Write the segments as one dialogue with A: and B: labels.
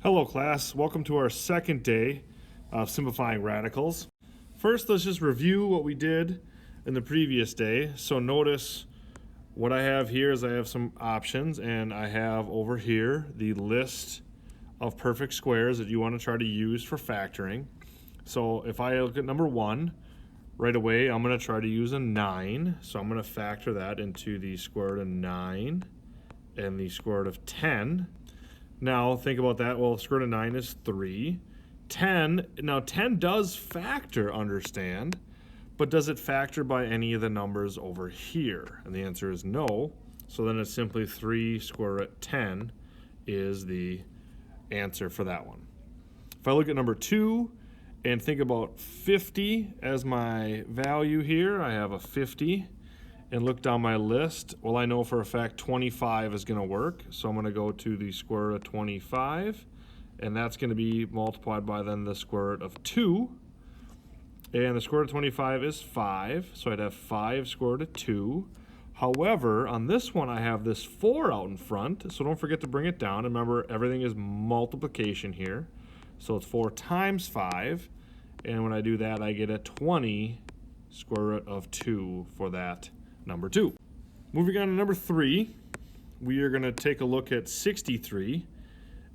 A: Hello class, welcome to our second day of simplifying radicals. First, let's just review what we did in the previous day. So notice what I have here is I have some options, and I have over here the list of perfect squares that you want to try to use for factoring. So if I look at number 1, right away I'm going to try to use a 9. So I'm going to factor that into the square root of 9 and the square root of 10. Now think about that. Well, square root of 9 is 3. 10, now 10 does factor, understand, but does it factor by any of the numbers over here? And the answer is no. So then it's simply 3 square root 10 is the answer for that one. If I look at number 2 and think about 50 as my value here, I have a 50. And look down my list, well, I know for a fact 25 is going to work, so I'm going to go to the square root of 25, and that's going to be multiplied by then the square root of 2, and the square root of 25 is 5, so I'd have 5 square root of 2. However, on this one I have this 4 out in front, so don't forget to bring it down. Remember, everything is multiplication here, so it's 4 times 5, and when I do that I get a 20 square root of 2 for that number 2. Moving on to number 3, we are going to take a look at 63.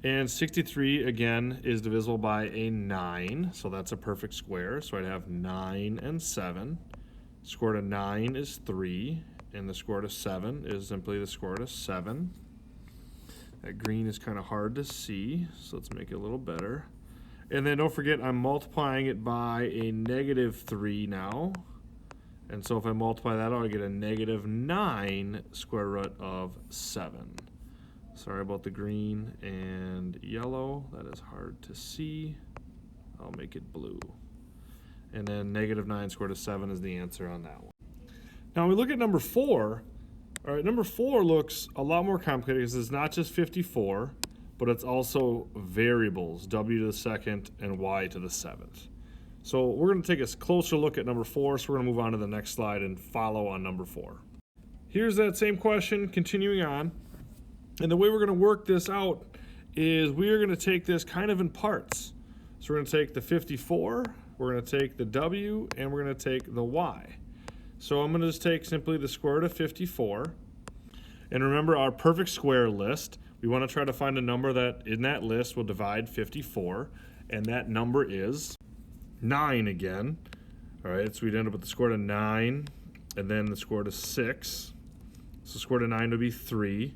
A: And 63, again, is divisible by a 9, so that's a perfect square. So I'd have 9 and 7. Square root of 9 is 3, and the square root of 7 is simply the square root of 7. That green is kind of hard to see, so let's make it a little better. And then don't forget, I'm multiplying it by a negative 3 now. And so if I multiply that out, I get a negative 9 square root of 7. Sorry about the green and yellow. That is hard to see. I'll make it blue. And then negative 9 square root of 7 is the answer on that one. Now we look at number 4. All right, number 4 looks a lot more complicated because it's not just 54, but it's also variables, w to the second and y to the seventh. So we're going to take a closer look at number 4, so we're going to move on to the next slide and follow on number 4. Here's that same question, continuing on. And the way we're going to work this out is we are going to take this kind of in parts. So we're going to take the 54, we're going to take the w, and we're going to take the y. So I'm going to just take simply the square root of 54. And remember our perfect square list. We want to try to find a number that in that list will divide 54, and that number is 9 again. All right, so we'd end up with the square root of 9 and then the square root of 6. So square root of 9 would be 3.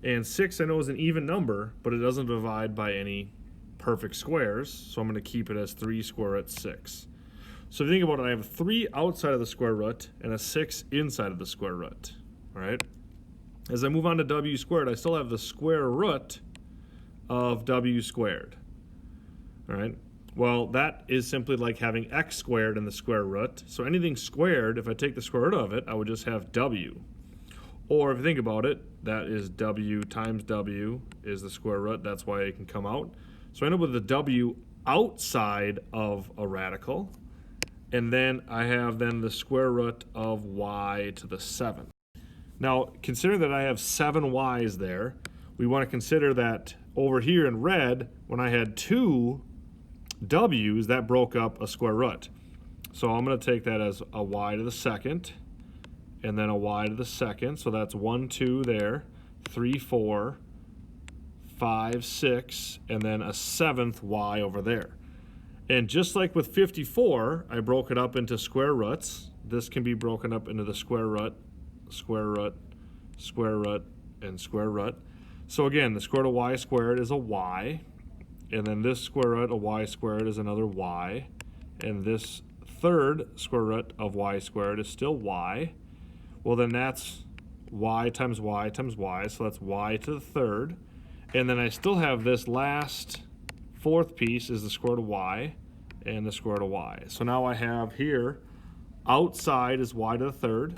A: And 6 I know is an even number, but it doesn't divide by any perfect squares, so I'm going to keep it as 3 square root 6. So if you think about it, I have a 3 outside of the square root and a 6 inside of the square root. All right. As I move on to w squared, I still have the square root of w squared. All right. Well, that is simply like having x squared in the square root. So anything squared, if I take the square root of it, I would just have w. Or if you think about it, that is w times w is the square root. That's why it can come out. So I end up with the w outside of a radical. And then I have then the square root of y to the 7th. Now, consider that I have 7 y's there. We want to consider that over here in red, when I had 2 w's, that broke up a square root. So I'm going to take that as a y to the 2nd, and then a y to the 2nd. So that's 1, 2 there, 3, 4, 5, 6, and then a 7th y over there. And just like with 54, I broke it up into square roots. This can be broken up into the square root, square root, square root, and square root. So again, the square root of y squared is a y. And then this square root of y squared is another y. And this third square root of y squared is still y. Well, then that's y times y times y. So that's y to the third. And then I still have this last fourth piece is the square root of y and the square root of y. So now I have here outside is y to the third,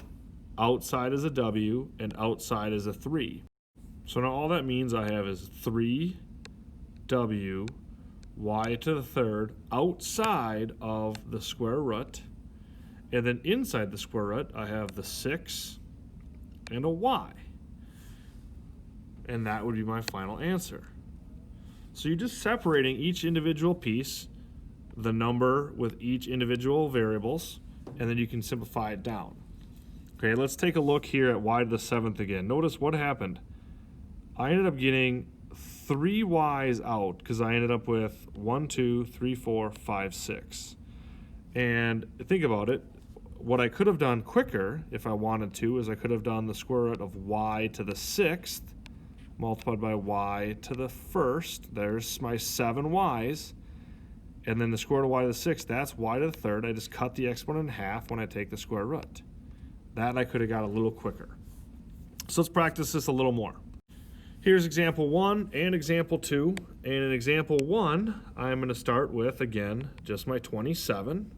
A: outside is a w, and outside is a 3. So now all that means I have is 3 w, y to the third, outside of the square root, and then inside the square root I have the 6 and a y. And that would be my final answer. So you're just separating each individual piece, the number with each individual variables, and then you can simplify it down. Okay, let's take a look here at y to the 7th again. Notice what happened. I ended up getting 3 y's out because I ended up with 1, 2, 3, 4, 5, 6. And think about it. What I could have done quicker, if I wanted to, is I could have done the square root of y to the 6th multiplied by y to the 1st. There's my 7 y's. And then the square root of y to the 6th, that's y to the 3rd. I just cut the exponent in half when I take the square root. That I could have got a little quicker. So let's practice this a little more. Here's example 1 and example 2. And in example 1, I'm going to start with, again, just my 27.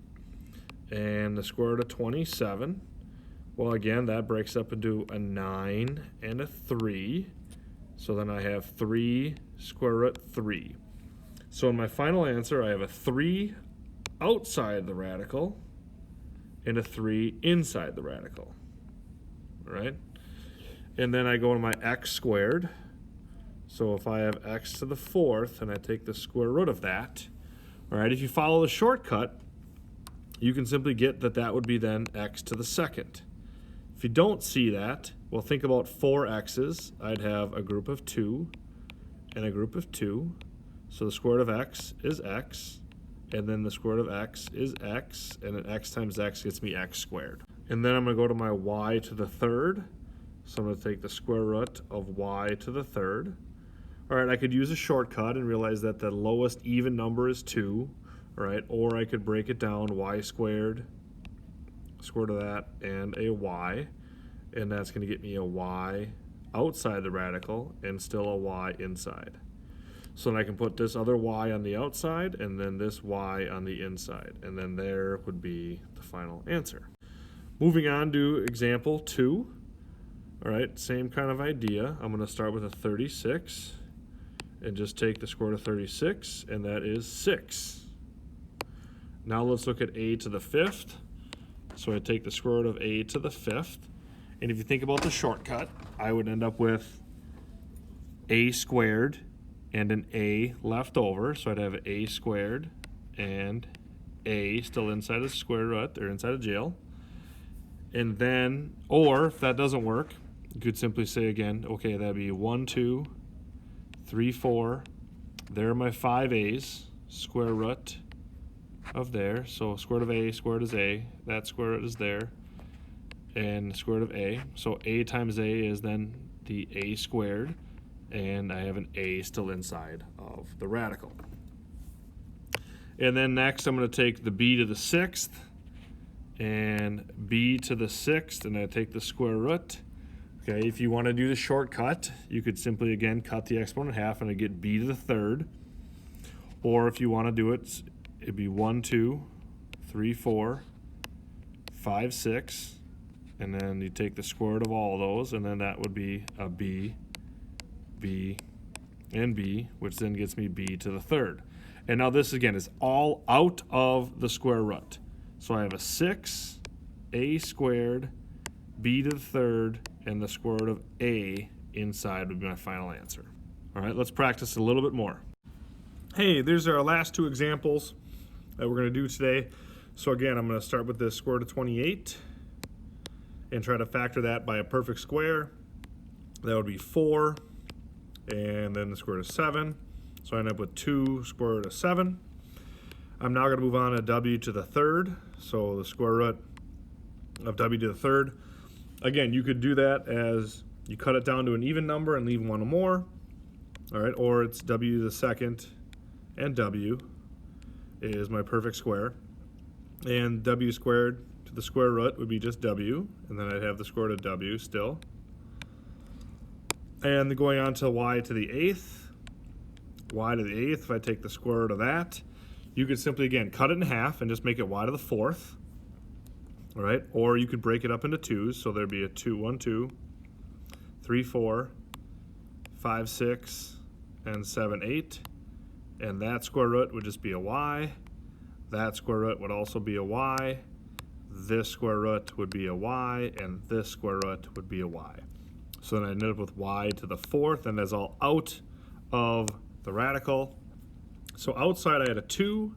A: And the square root of 27, well, again, that breaks up into a 9 and a 3. So then I have 3 square root 3. So in my final answer, I have a 3 outside the radical and a 3 inside the radical. All right? And then I go to my x squared. So if I have x to the 4th and I take the square root of that, all right, if you follow the shortcut, you can simply get that that would be then x to the 2nd. If you don't see that, well, think about 4 x's. I'd have a group of 2 and a group of 2. So the square root of x is x, and then the square root of x is x, and then x times x gets me x squared. And then I'm going to go to my y to the 3rd. So I'm going to take the square root of y to the 3rd. All right, I could use a shortcut and realize that the lowest even number is 2. All right, or I could break it down, y squared, square root of that, and a y. And that's going to get me a y outside the radical and still a y inside. So then I can put this other y on the outside and then this y on the inside. And then there would be the final answer. Moving on to example 2. All right, same kind of idea. I'm going to start with a 36 and just take the square root of 36, and that is 6. Now let's look at a to the 5th. So I take the square root of a to the 5th. And if you think about the shortcut, I would end up with a squared and an a left over. So I'd have a squared and a still inside the square root, or inside of jail. And then, or if that doesn't work, you could simply say again, okay, that'd be 1, 2, 3, 4. There are my 5 a's, square root of there. So square root of a, square root is a. That square root is there. And square root of a. So a times a is then the a squared. And I have an a still inside of the radical. And then next I'm going to take the b to the 6th and b to the 6th, and I take the square root. Okay, if you want to do the shortcut, you could simply again cut the exponent in half and I get b to the 3rd. Or if you want to do it, it'd be 1, 2, 3, 4, 5, 6, and then you take the square root of all of those, and then that would be a b, b, and b, which then gets me b to the 3rd. And now this again is all out of the square root. So I have a 6, a squared, b to the 3rd, and the square root of a inside would be my final answer. All right, let's practice a little bit more. Hey, there's our last 2 examples that we're going to do today. So again, I'm going to start with this square root of 28 and try to factor that by a perfect square. That would be 4, and then the square root of 7. So I end up with 2 square root of 7. I'm now going to move on to w to the 3rd. So the square root of w to the 3rd. Again, you could do that as you cut it down to an even number and leave one more. All right, or it's w to the 2nd, and w is my perfect square. And w squared to the square root would be just w, and then I'd have the square root of w still. And going on to y to the 8th. Y to the 8th, if I take the square root of that, you could simply, again, cut it in half and just make it y to the 4th. All right, or you could break it up into 2s, so there'd be a 2, 1, 2, 3, 4, 5, 6, and 7, 8. And that square root would just be a y. That square root would also be a y. This square root would be a y, and this square root would be a y. So then I ended up with y to the 4th, and that's all out of the radical. So outside I had a 2,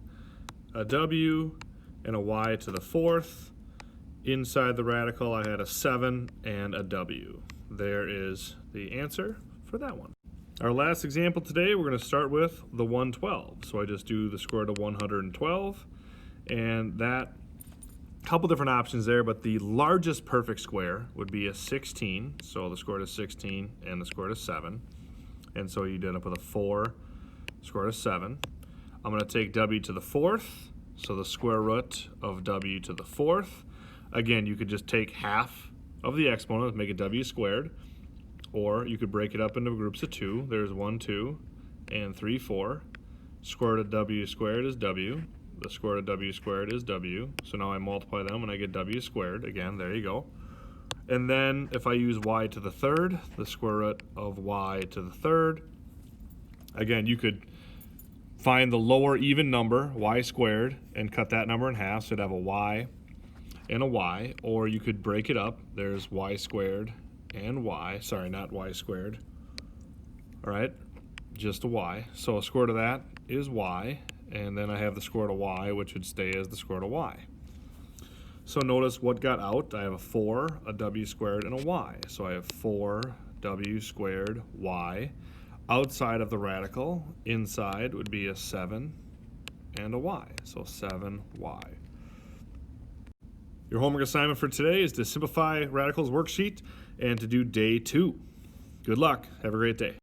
A: a w, and a y to the 4th. Inside the radical I had a 7 and a w. There is the answer for that one. Our last example today, we're going to start with the 112. So I just do the square root of 112, and that, couple different options there, but the largest perfect square would be a 16. So the square root of 16 and the square root of 7. And so you'd end up with a 4 square root of 7. I'm going to take w to the 4th, so the square root of w to the 4th. Again, you could just take half of the exponent, make it w squared, or you could break it up into groups of 2. There's 1, 2, and 3, 4. Square root of w squared is w. The square root of w squared is w. So now I multiply them and I get w squared. Again, there you go. And then if I use y to the 3rd, the square root of y to the 3rd, again, you could find the lower even number, y squared, and cut that number in half, so you'd have a y and a y, or you could break it up. There's y squared and y, sorry, not y squared, all right, just a y. So a square root of that is y, and then I have the square root of y, which would stay as the square root of y. So notice what got out. I have a 4, a w squared, and a y. So I have 4w squared y. Outside of the radical, inside would be a 7 and a y. So 7y. Your homework assignment for today is to simplify radicals worksheet and to do day 2. Good luck. Have a great day.